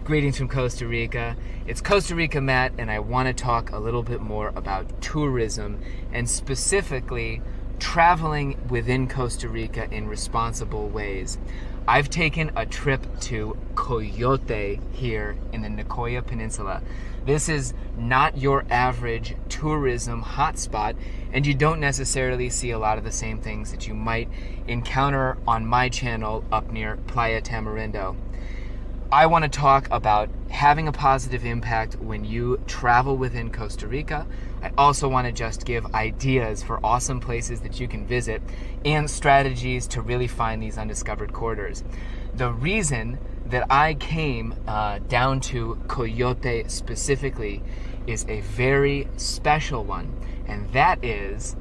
Greetings from Costa Rica. It's Costa Rica Matt, and I want to talk a little bit more about tourism and specifically traveling within Costa Rica in responsible ways. I've taken a trip to Coyote here in the Nicoya Peninsula. This is not your average tourism hotspot, and you don't necessarily see a lot of the same things that you might encounter on my channel up near Playa Tamarindo. I want to talk about having a positive impact when you travel within Costa Rica. I also want to just give ideas for awesome places that you can visit and strategies to really find these undiscovered corridors. The reason that I came down to Coyote specifically is a very special one, and that is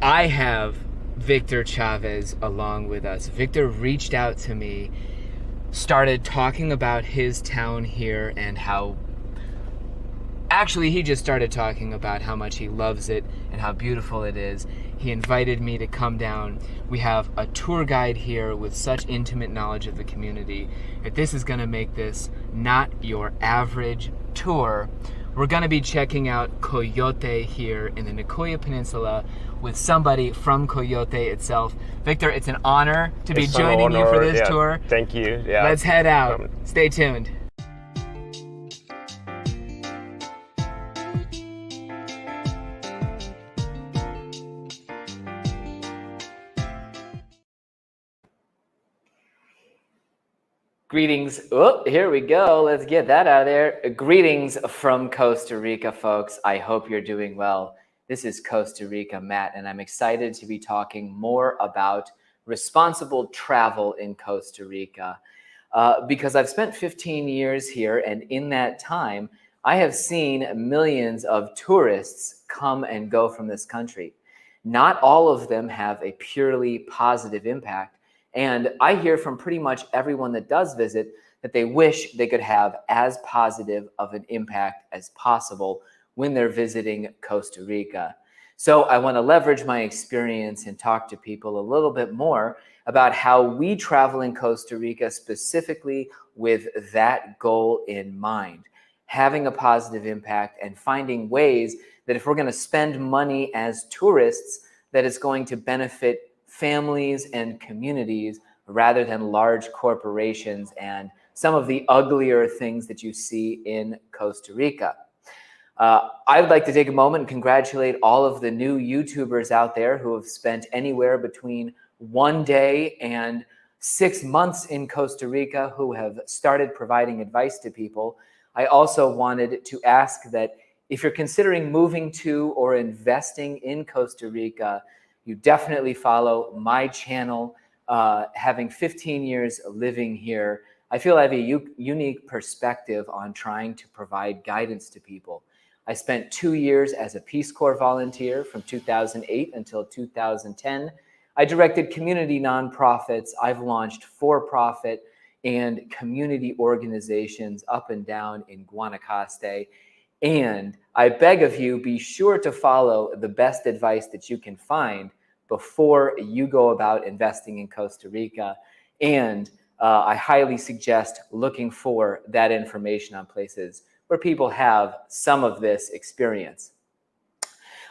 I have Victor Chavez along with us. Victor reached out to me, started talking about his town here and how, actually he just started talking about how much he loves it and how beautiful it is. He invited me to come down. We have a tour guide here with such intimate knowledge of the community that this is going to make this not your average tour. We're going to be checking out Coyote here in the Nicoya Peninsula with somebody from Coyote itself. Victor, it's an honor to be joining you for this tour. Thank you. Yeah. Let's head out. Stay tuned. Greetings. Oh, here we go. Let's get that out of there. Greetings from Costa Rica, folks. I hope you're doing well. This is Costa Rica Matt, and I'm excited to be talking more about responsible travel in Costa Rica because I've spent 15 years here, and in that time, I have seen millions of tourists come and go from this country. Not all of them have a purely positive impact. And I hear from pretty much everyone that does visit that they wish they could have as positive of an impact as possible when they're visiting Costa Rica. So I want to leverage my experience and talk to people a little bit more about how we travel in Costa Rica specifically with that goal in mind, having a positive impact and finding ways that if we're going to spend money as tourists, that it's going to benefit families and communities rather than large corporations and some of the uglier things that you see in Costa Rica. I'd like to take a moment and congratulate all of the new YouTubers out there who have spent anywhere between 1 day and 6 months in Costa Rica who have started providing advice to people. I also wanted to ask that if you're considering moving to or investing in Costa Rica, you definitely follow my channel. Having 15 years living here, I feel I have a unique perspective on trying to provide guidance to people. I spent 2 years as a Peace Corps volunteer from 2008 until 2010. I directed community nonprofits. I've launched for-profit and community organizations up and down in Guanacaste. And I beg of you, be sure to follow the best advice that you can find before you go about investing in Costa Rica. And I highly suggest looking for that information on places where people have some of this experience.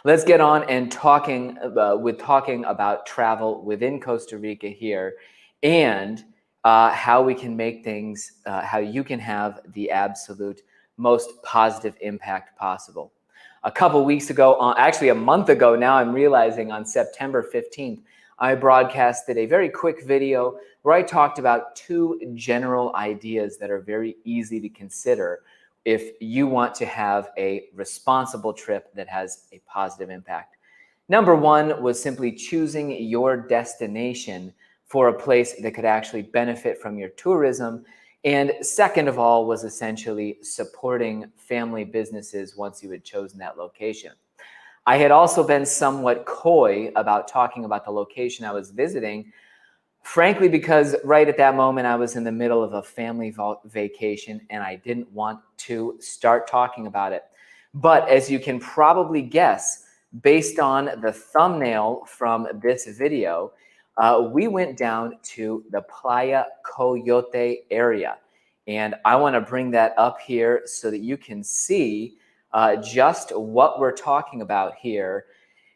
Let's get on and talking about travel within Costa Rica here and how we can make things, how you can have the absolute most positive impact possible. A couple weeks ago, actually a month ago now, I'm realizing on September 15th, I broadcasted a very quick video where I talked about 2 general ideas that are very easy to consider if you want to have a responsible trip that has a positive impact. Number 1 was simply choosing your destination for a place that could actually benefit from your tourism. And second of all was essentially supporting family businesses once you had chosen that location. I had also been somewhat coy about talking about the location I was visiting, frankly, because right at that moment I was in the middle of a family vacation and I didn't want to start talking about it. But as you can probably guess, based on the thumbnail from this video, we went down to the Playa Coyote area. And I want to bring that up here so that you can see just what we're talking about here.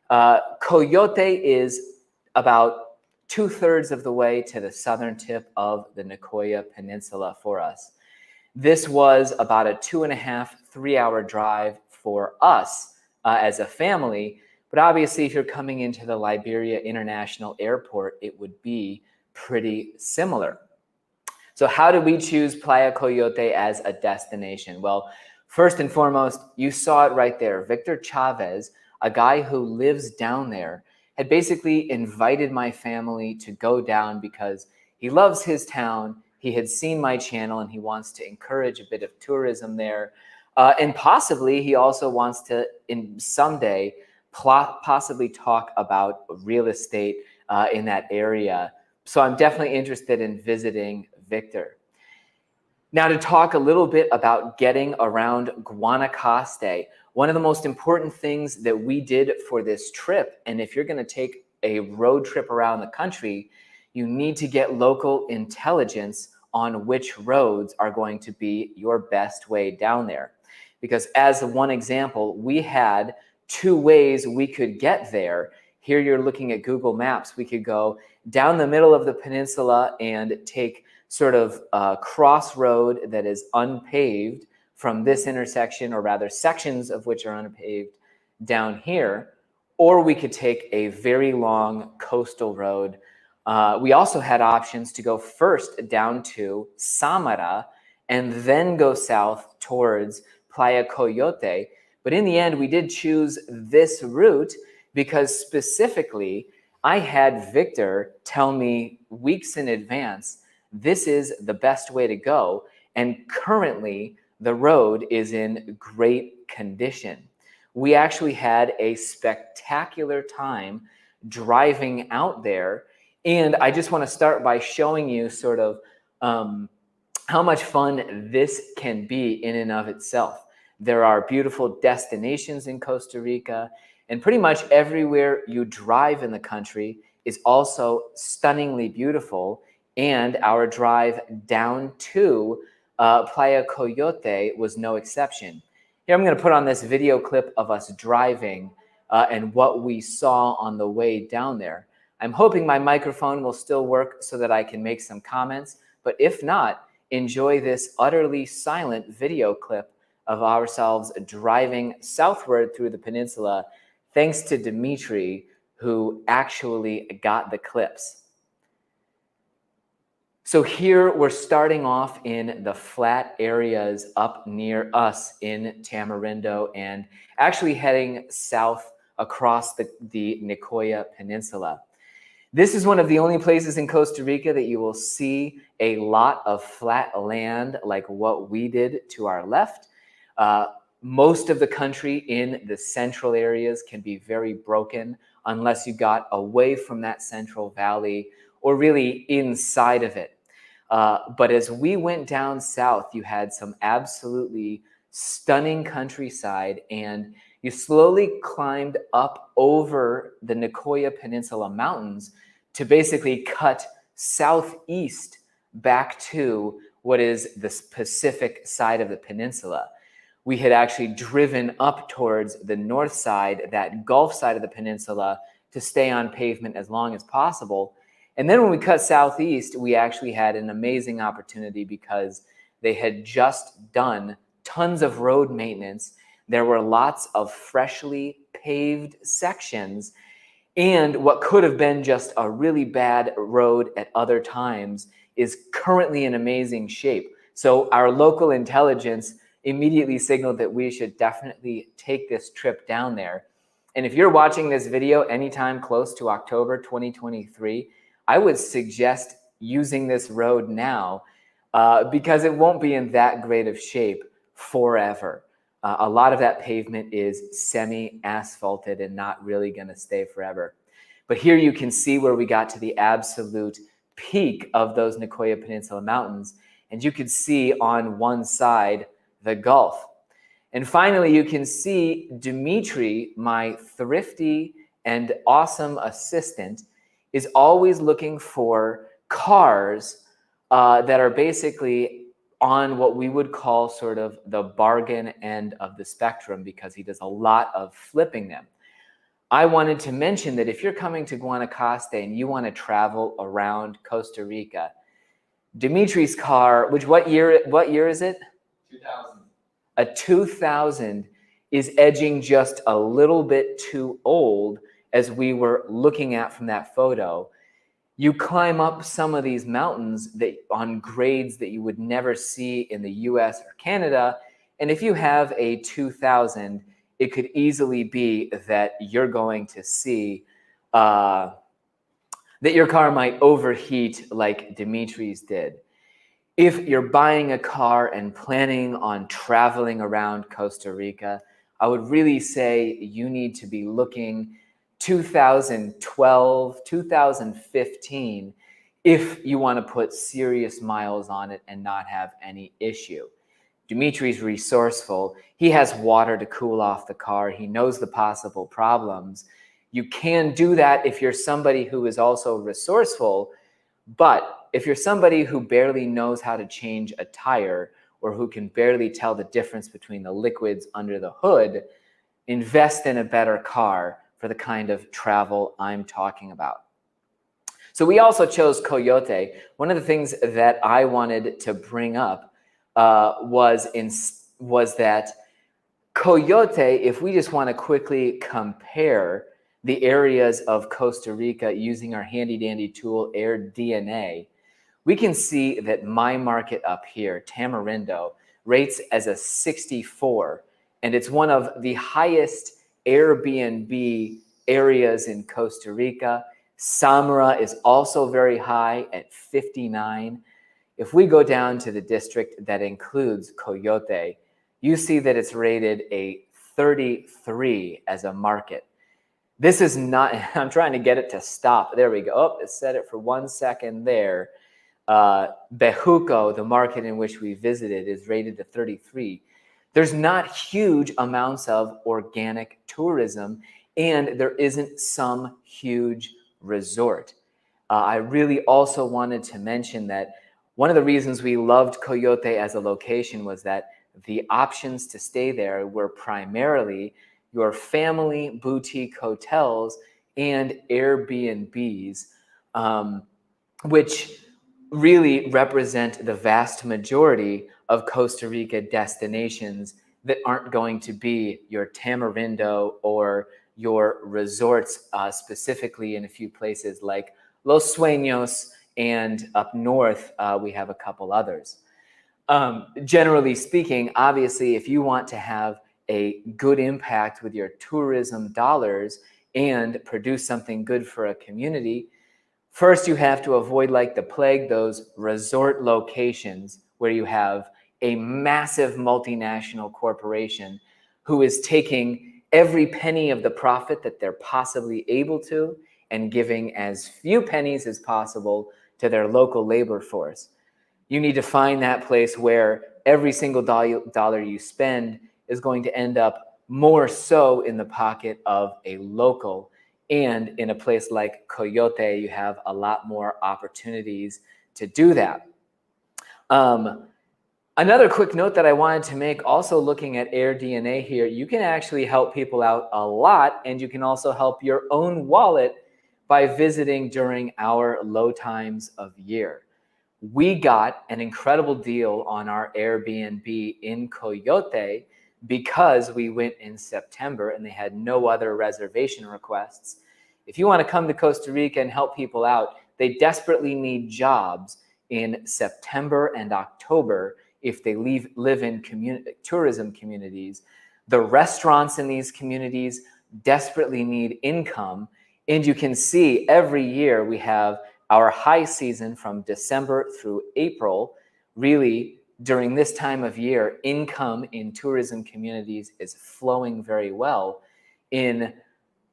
Coyote is about 2/3 of the way to the southern tip of the Nicoya Peninsula for us. This was about a 2.5, 3-hour drive for us as a family. But obviously, if you're coming into the Liberia International Airport, it would be pretty similar. So how did we choose Playa Coyote as a destination? Well, first and foremost, you saw it right there. Victor Chavez, a guy who lives down there, had basically invited my family to go down because he loves his town. He had seen my channel and he wants to encourage a bit of tourism there. And possibly he also wants to someday possibly talk about real estate in that area. So I'm definitely interested in visiting Victor. Now, to talk a little bit about getting around Guanacaste, one of the most important things that we did for this trip, and if you're going to take a road trip around the country, you need to get local intelligence on which roads are going to be your best way down there. Because as one example, we had 2 ways we could get there. Here you're looking at Google Maps. We could go down the middle of the peninsula and take sort of a crossroad that is unpaved from this intersection, or rather sections of which are unpaved down here, or we could take a very long coastal road. We also had options to go first down to Samara and then go south towards Playa Coyote. But in the end, we did choose this route because specifically I had Victor tell me weeks in advance, this is the best way to go. And currently the road is in great condition. We actually had a spectacular time driving out there. And I just want to start by showing you sort of how much fun this can be in and of itself. There are beautiful destinations in Costa Rica, and pretty much everywhere you drive in the country is also stunningly beautiful. And our drive down to Playa Coyote was no exception. Here I'm going to put on this video clip of us driving and what we saw on the way down there. I'm hoping my microphone will still work so that I can make some comments, but if not, enjoy this utterly silent video clip of ourselves driving southward through the peninsula, thanks to Dimitri, who actually got the clips. So here we're starting off in the flat areas up near us in Tamarindo and actually heading south across the Nicoya Peninsula. This is one of the only places in Costa Rica that you will see a lot of flat land like what we did to our left. Most of the country in the central areas can be very broken unless you got away from that central valley or really inside of it. But as we went down south, you had some absolutely stunning countryside, and you slowly climbed up over the Nicoya Peninsula Mountains to basically cut southeast back to what is the Pacific side of the peninsula. We had actually driven up towards the north side, that Gulf side of the peninsula, to stay on pavement as long as possible. And then when we cut southeast, we actually had an amazing opportunity because they had just done tons of road maintenance. There were lots of freshly paved sections, and what could have been just a really bad road at other times is currently in amazing shape. So our local intelligence immediately signaled that we should definitely take this trip down there. And if you're watching this video anytime close to October 2023, I would suggest using this road now because it won't be in that great of shape forever. A lot of that pavement is semi-asphalted and not really going to stay forever. But here you can see where we got to the absolute peak of those Nicoya Peninsula Mountains. And you could see on one side the Gulf. And finally, you can see Dimitri, my thrifty and awesome assistant, is always looking for cars that are basically on what we would call sort of the bargain end of the spectrum, because he does a lot of flipping them. I wanted to mention that if you're coming to Guanacaste and you want to travel around Costa Rica, Dimitri's car, what year is it? 2000. A 2000 is edging just a little bit too old, as we were looking at from that photo. You climb up some of these mountains on grades that you would never see in the US or Canada. And if you have a 2000, it could easily be that you're going to see that your car might overheat like Dimitri's did. If you're buying a car and planning on traveling around Costa Rica, I would really say you need to be looking 2012, 2015, if you want to put serious miles on it and not have any issue. Dimitri's resourceful. He has water to cool off the car. He knows the possible problems. You can do that if you're somebody who is also resourceful, but if you're somebody who barely knows how to change a tire, or who can barely tell the difference between the liquids under the hood, invest in a better car for the kind of travel I'm talking about. So we also chose Coyote. One of the things that I wanted to bring up was that Coyote, if we just want to quickly compare the areas of Costa Rica using our handy dandy tool, AirDNA, we can see that my market up here, Tamarindo, rates as a 64, and it's one of the highest Airbnb areas in Costa Rica. Samara is also very high at 59. If we go down to the district that includes Coyote, you see that it's rated a 33 as a market. This is not, I'm trying to get it to stop. There we go. Oh, it said it for 1 second there. Bejuco, the market in which we visited, is rated to 33. There's not huge amounts of organic tourism, and there isn't some huge resort. I really also wanted to mention that one of the reasons we loved Coyote as a location was that the options to stay there were primarily your family boutique hotels and Airbnbs, which really represent the vast majority of Costa Rica destinations that aren't going to be your Tamarindo or your resorts, specifically in a few places like Los Sueños, and up north, we have a couple others. Generally speaking, obviously, if you want to have a good impact with your tourism dollars and produce something good for a community, first you have to avoid like the plague those resort locations where you have a massive multinational corporation who is taking every penny of the profit that they're possibly able to and giving as few pennies as possible to their local labor force. You need to find that place where every single dollar you spend is going to end up more so in the pocket of a local. And in a place like Coyote, you have a lot more opportunities to do that. Another quick note that I wanted to make, also looking at AirDNA here, you can actually help people out a lot, and you can also help your own wallet by visiting during our low times of year. We got an incredible deal on our Airbnb in Coyote because we went in September and they had no other reservation requests. If you want to come to Costa Rica and help people out, they desperately need jobs in September and October if they live in tourism communities. The restaurants in these communities desperately need income. And you can see every year we have our high season from December through April. Really, during this time of year, income in tourism communities is flowing very well. In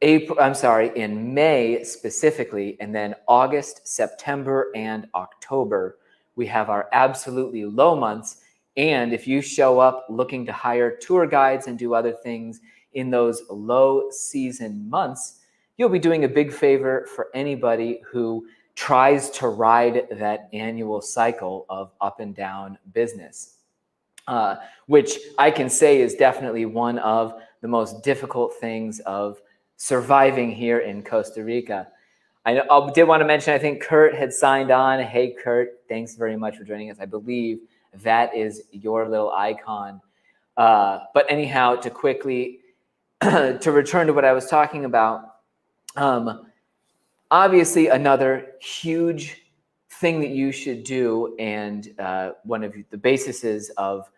May specifically, and then August, September, and October, we have our absolutely low months. And if you show up looking to hire tour guides and do other things in those low season months, you'll be doing a big favor for anybody who tries to ride that annual cycle of up and down business, which I can say is definitely one of the most difficult things of surviving here in Costa Rica. I did want to mention, I think Kurt had signed on. Hey, Kurt, thanks very much for joining us. I believe that is your little icon. But anyhow, to quickly, to return to what I was talking about, obviously another huge thing that you should do, and one of the bases of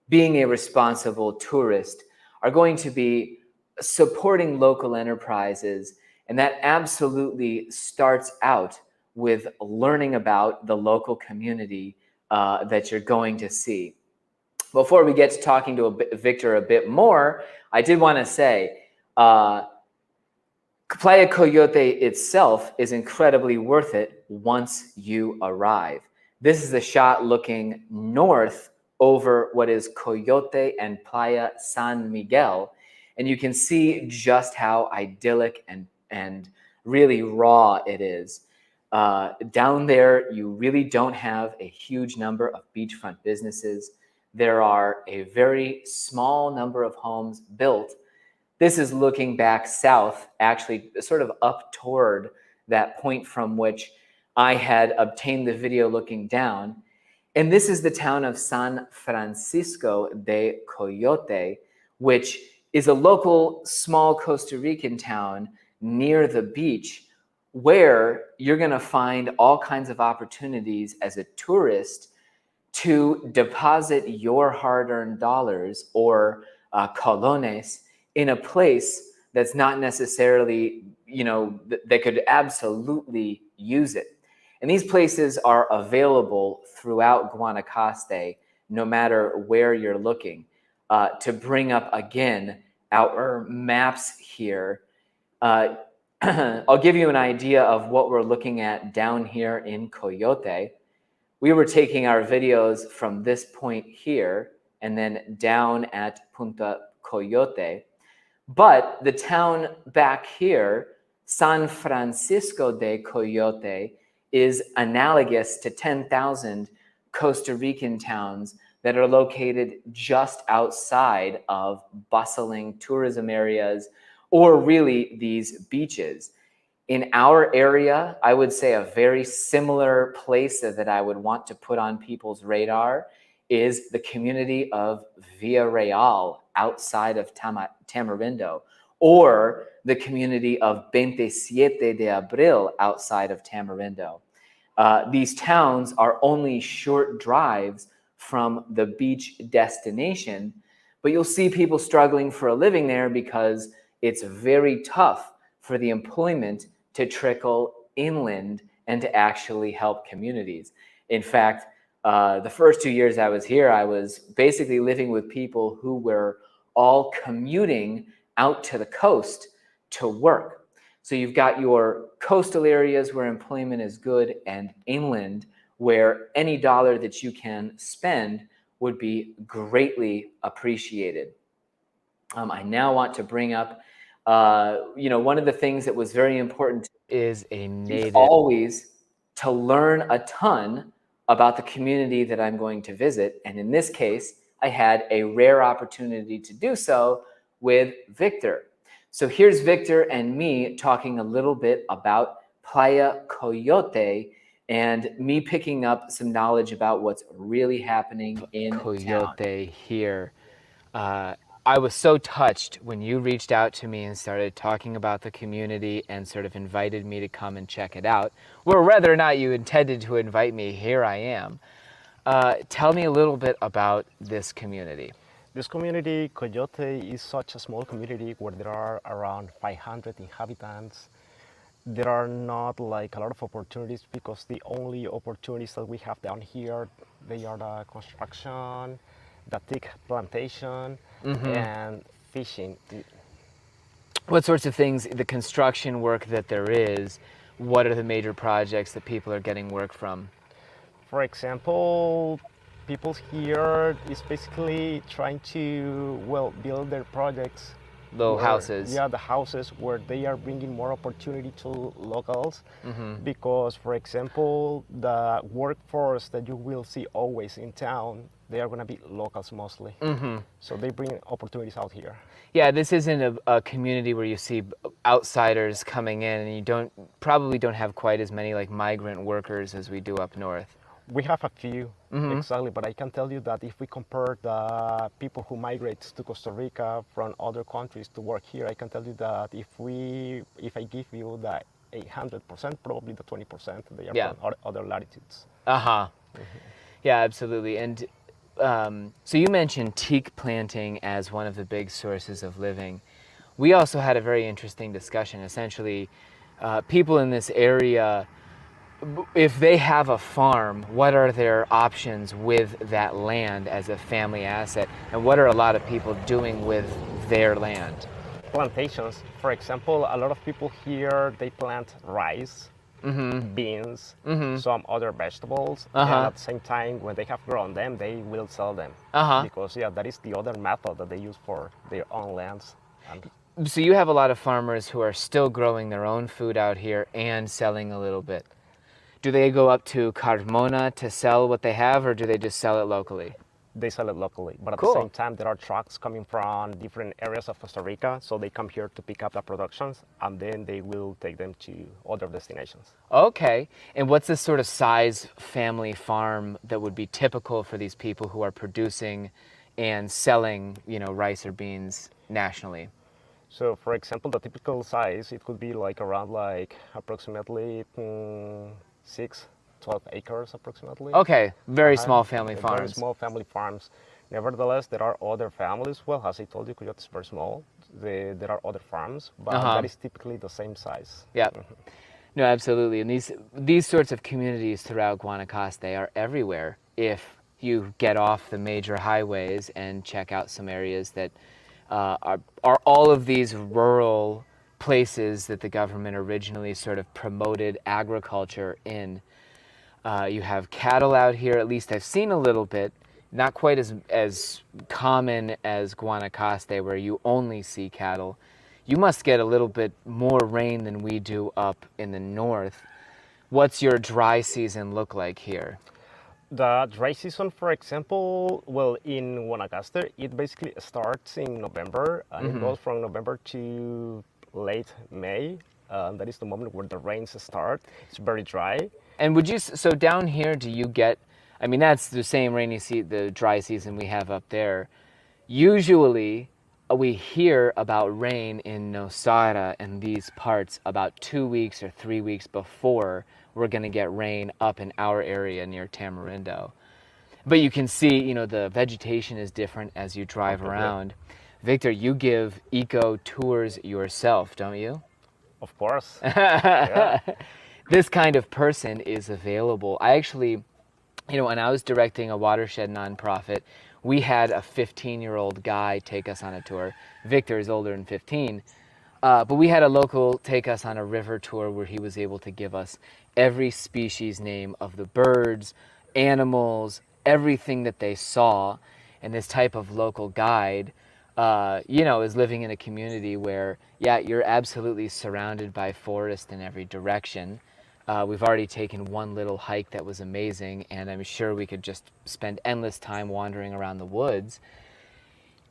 being a responsible tourist are going to be supporting local enterprises. And that absolutely starts out with learning about the local community that you're going to see. Before we get to talking to Victor a bit more, I did want to say, Playa Coyote itself is incredibly worth it once you arrive. This is a shot looking north over what is Coyote and Playa San Miguel, and you can see just how idyllic and really raw it is. Down there, you really don't have a huge number of beachfront businesses. There are a very small number of homes built. This is looking back south, actually sort of up toward that point from which I had obtained the video looking down. And this is the town of San Francisco de Coyote, which is a local small Costa Rican town near the beach where you're going to find all kinds of opportunities as a tourist to deposit your hard-earned dollars or colones in a place that's not necessarily, that could absolutely use it. And these places are available throughout Guanacaste, no matter where you're looking. To bring up again our maps here, I'll give you an idea of what we're looking at down here in Coyote. We were taking our videos from this point here and then down at Punta Coyote. But the town back here, San Francisco de Coyote, is analogous to 10,000 Costa Rican towns that are located just outside of bustling tourism areas or really these beaches. In our area, I would say a very similar place that I would want to put on people's radar is the community of Villarreal outside of Tamarindo, or the community of 27 de Abril outside of Tamarindo. These towns are only short drives from the beach destination, but you'll see people struggling for a living there because it's very tough for the employment to trickle inland and to actually help communities. In fact, the first 2 years I was here, I was basically living with people who were all commuting out to the coast to work. So you've got your coastal areas where employment is good and inland where any dollar that you can spend would be greatly appreciated. I now want to bring up, one of the things that was very important is always to learn a ton about the community that I'm going to visit. And in this case, I had a rare opportunity to do so with Victor. So here's Victor and me talking a little bit about Playa Coyote and me picking up some knowledge about what's really happening in Coyote here. I was so touched when you reached out to me and started talking about the community and sort of invited me to come and check it out. Well, whether or not you intended to invite me, here I am. Tell me a little bit about this community. This community, Coyote, is such a small community where there are around 500 inhabitants. There are not like a lot of opportunities because the only opportunities that we have down here, they are the construction, the teak plantation, and fishing. What sorts of things, the construction work that there is, what are the major projects that people are getting work from? For example, people here is basically trying to, build their projects little houses. Yeah, the houses where they are bringing more opportunity to locals. Because, for example, the workforce that you will see always in town, they are going to be locals mostly. So they bring opportunities out here. Yeah, this isn't a community where you see outsiders coming in, and you probably don't have quite as many like migrant workers as we do up north. We have a few, exactly, but I can tell you that if we compare the people who migrate to Costa Rica from other countries to work here, I can tell you that if I give you the 800%, probably the 20% they are from other latitudes. Yeah, absolutely. And so you mentioned teak planting as one of the big sources of living. We also had a very interesting discussion. Essentially, people in this area, if they have a farm, what are their options with that land as a family asset? And what are a lot of people doing with their land? Plantations, for example, a lot of people here, they plant rice, beans, some other vegetables, and at the same time, when they have grown them, they will sell them. Because that is the other method that they use for their own lands. So you have a lot of farmers who are still growing their own food out here and selling a little bit. Do they go up to Carmona to sell what they have, or do they just sell it locally? They sell it locally, but at the same time, there are trucks coming from different areas of Costa Rica, so they come here to pick up the productions, and then they will take them to other destinations. Okay, and what's the sort of size family farm that would be typical for these people who are producing and selling, rice or beans nationally? So, for example, the typical size, it could be around approximately 12 acres approximately. Okay, very small family farms. Very small family farms. Nevertheless, there are other families. Well, as I told you, Coyote is very small. There are other farms, but that is typically the same size. Yeah. No, absolutely. And these sorts of communities throughout Guanacaste are everywhere if you get off the major highways and check out some areas that are all of these rural places that the government originally sort of promoted agriculture in. You have cattle out here, at least I've seen a little bit, not quite as common as Guanacaste where you only see cattle. You must get a little bit more rain than we do up in the north. What's your dry season look like here? The dry season, for example, well, in Guanacaste, it basically starts in November, and it goes from November to late May. That is the moment where the rains start. It's very dry. And so down here, do you get, that's the same the dry season we have up there. Usually, we hear about rain in Nosara and these parts about 2 weeks or 3 weeks before we're going to get rain up in our area near Tamarindo. But you can see, the vegetation is different as you drive around. Victor, you give eco tours yourself, don't you? Of course. Yeah. This kind of person is available. I actually, when I was directing a watershed nonprofit, we had a 15-year-old guy take us on a tour. Victor is older than 15. But we had a local take us on a river tour where he was able to give us every species name of the birds, animals, everything that they saw. And this type of local guide, is living in a community where, you're absolutely surrounded by forest in every direction. We've already taken one little hike that was amazing, and I'm sure we could just spend endless time wandering around the woods.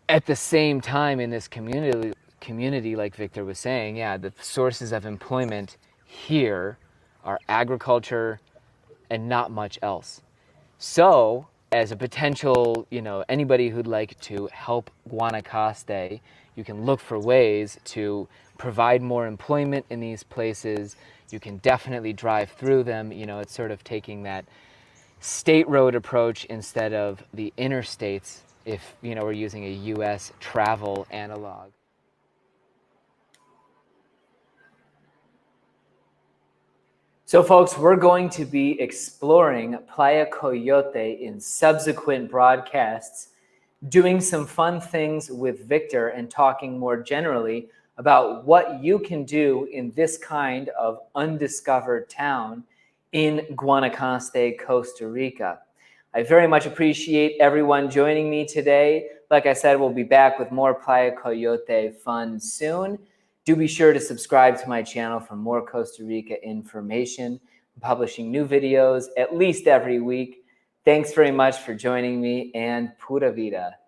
At the same time, in this community, like Victor was saying, the sources of employment here are agriculture and not much else. So, as a potential, anybody who'd like to help Guanacaste, you can look for ways to provide more employment in these places. You can definitely drive through them. It's sort of taking that state road approach instead of the interstates if, we're using a U.S. travel analog. So folks, we're going to be exploring Playa Coyote in subsequent broadcasts, doing some fun things with Victor and talking more generally about what you can do in this kind of undiscovered town in Guanacaste, Costa Rica. I very much appreciate everyone joining me today. Like I said, we'll be back with more Playa Coyote fun soon. Do be sure to subscribe to my channel for more Costa Rica information. I'm publishing new videos at least every week. Thanks very much for joining me, and pura vida.